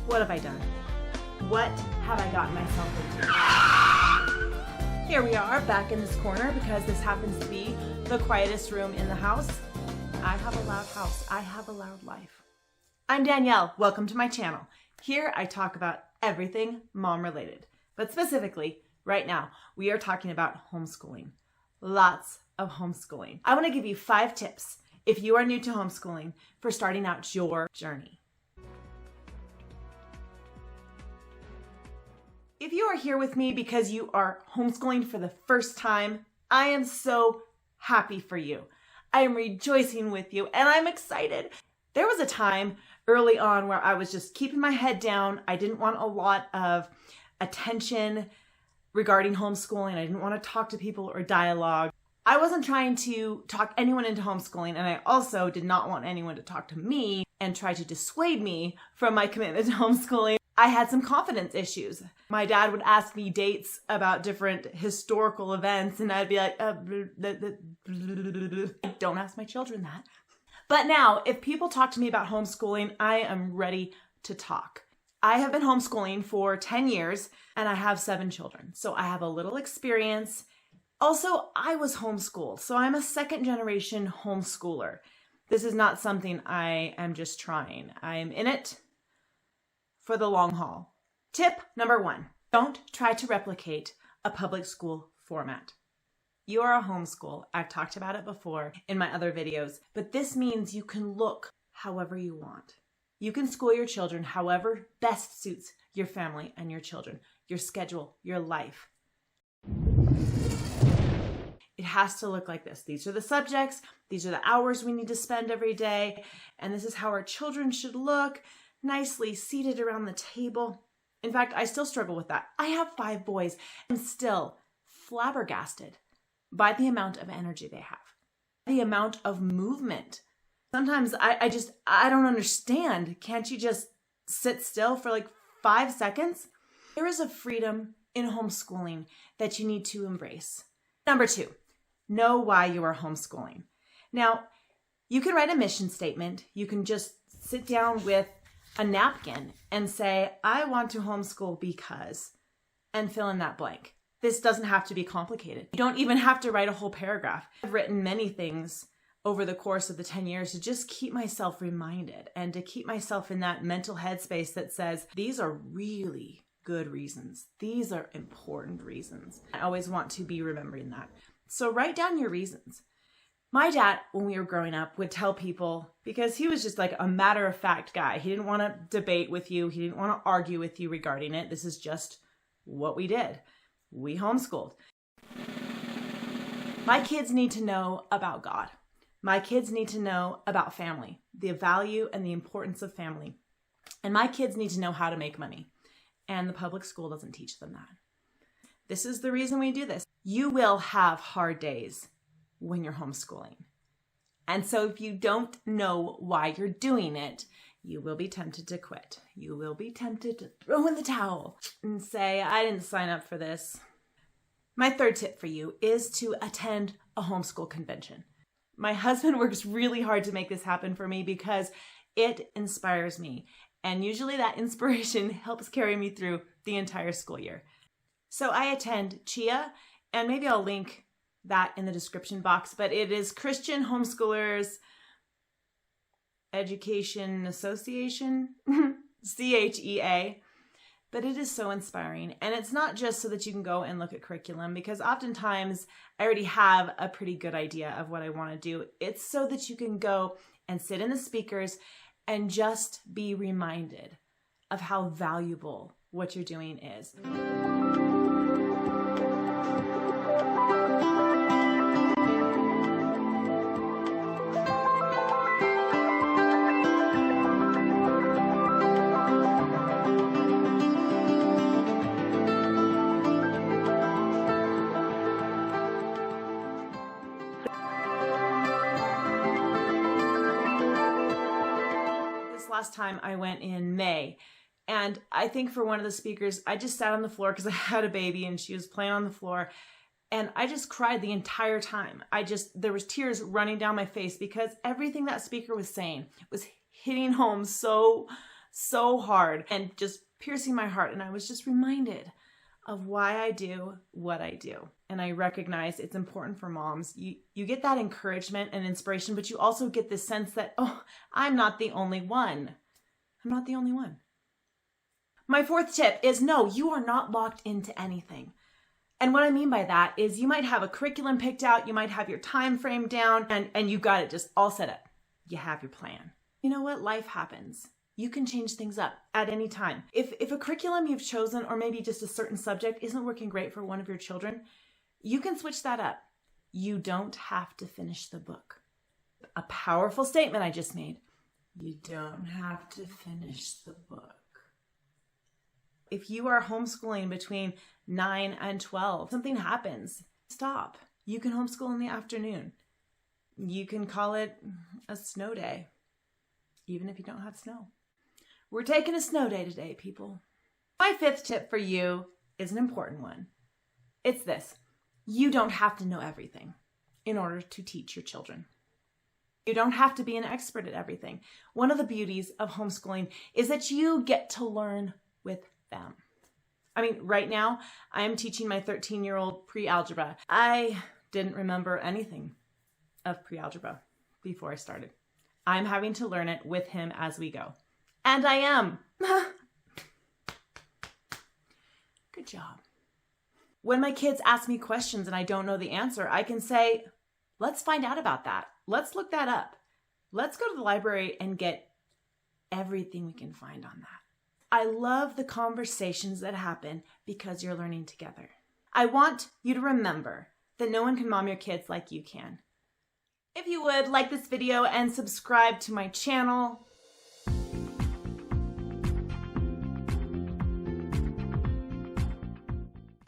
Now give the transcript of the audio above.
What have I done? What have I gotten myself into? Here we are back in this corner because this happens to be the quietest room in the house. I have a loud house. I have a loud life. I'm Danielle. Welcome to my channel. Here I talk about everything mom related, but specifically right now we are talking about homeschooling. Lots of homeschooling. I want to give you 5 tips if you are new to homeschooling for starting out your journey. If you are here with me because you are homeschooling for the first time, I am so happy for you. I am rejoicing with you and I'm excited. There was a time early on where I was just keeping my head down. I didn't want a lot of attention regarding homeschooling. I didn't want to talk to people or dialogue. I wasn't trying to talk anyone into homeschooling, and I also did not want anyone to talk to me and try to dissuade me from my commitment to homeschooling. I had some confidence issues. My dad would ask me dates about different historical events, and I'd be like, don't ask my children that. But now, if people talk to me about homeschooling, I am ready to talk. I have been homeschooling for 10 years, and I have 7 children, so I have a little experience. Also, I was homeschooled, so I'm a second-generation homeschooler. This is not something I am just trying. I am in it for the long haul. Tip number 1, don't try to replicate a public school format. You are a homeschool. I've talked about it before in my other videos, but this means you can look however you want. You can school your children however best suits your family and your children, your schedule, your life. It has to look like this. These are the subjects, these are the hours we need to spend every day, and this is how our children should look, nicely seated around the table. In fact, I still struggle with that. I have 5 boys. I'm still flabbergasted by the amount of energy they have, the amount of movement. Sometimes I don't understand. Can't you just sit still for like 5 seconds? There is a freedom in homeschooling that you need to embrace. Number 2, know why you are homeschooling. Now, you can write a mission statement. You can just sit down with a napkin and say, I want to homeschool because, and fill in that blank. This doesn't have to be complicated. You don't even have to write a whole paragraph. I've written many things over the course of the 10 years to just keep myself reminded and to keep myself in that mental headspace that says, these are really good reasons. These are important reasons. I always want to be remembering that. So write down your reasons. My dad, when we were growing up, would tell people, because he was just like a matter-of-fact guy. He didn't want to debate with you. He didn't want to argue with you regarding it. This is just what we did. We homeschooled. My kids need to know about God. My kids need to know about family, the value and the importance of family. And my kids need to know how to make money. And the public school doesn't teach them that. This is the reason we do this. You will have hard days when you're homeschooling. And so if you don't know why you're doing it, you will be tempted to quit. You will be tempted to throw in the towel and say, I didn't sign up for this. My 3rd tip for you is to attend a homeschool convention. My husband works really hard to make this happen for me because it inspires me. And usually that inspiration helps carry me through the entire school year. So I attend CHIA, and maybe I'll link that in the description box, but it is Christian Homeschoolers Education Association, CHEA. But it is so inspiring. And it's not just so that you can go and look at curriculum, because oftentimes I already have a pretty good idea of what I want to do. It's so that you can go and sit in the speakers and just be reminded of how valuable what you're doing is. Last time I went in May, and I think for one of the speakers, I just sat on the floor because I had a baby and she was playing on the floor, and I just cried the entire time. There was tears running down my face because everything that speaker was saying was hitting home so so hard and just piercing my heart. And I was just reminded of why I do what I do. And I recognize it's important for moms. You get that encouragement and inspiration, but you also get this sense that, oh, I'm not the only one. I'm not the only one. My fourth tip is no, you are not locked into anything. And what I mean by that is you might have a curriculum picked out, you might have your time frame down, and you got it just all set up. You have your plan. You know what? Life happens. You can change things up at any time. If a curriculum you've chosen, or maybe just a certain subject, isn't working great for one of your children, you can switch that up. You don't have to finish the book. A powerful statement I just made. You don't have to finish the book. If you are homeschooling between 9 and 12, something happens, stop. You can homeschool in the afternoon. You can call it a snow day, even if you don't have snow. We're taking a snow day today, people. My fifth tip for you is an important one. It's this. You don't have to know everything in order to teach your children. You don't have to be an expert at everything. One of the beauties of homeschooling is that you get to learn with them. I mean, right now, I am teaching my 13-year-old pre-algebra. I didn't remember anything of pre-algebra before I started. I'm having to learn it with him as we go. And I am. Good job. When my kids ask me questions and I don't know the answer, I can say, let's find out about that. Let's look that up. Let's go to the library and get everything we can find on that. I love the conversations that happen because you're learning together. I want you to remember that no one can mom your kids like you can. If you would, like this video and subscribe to my channel.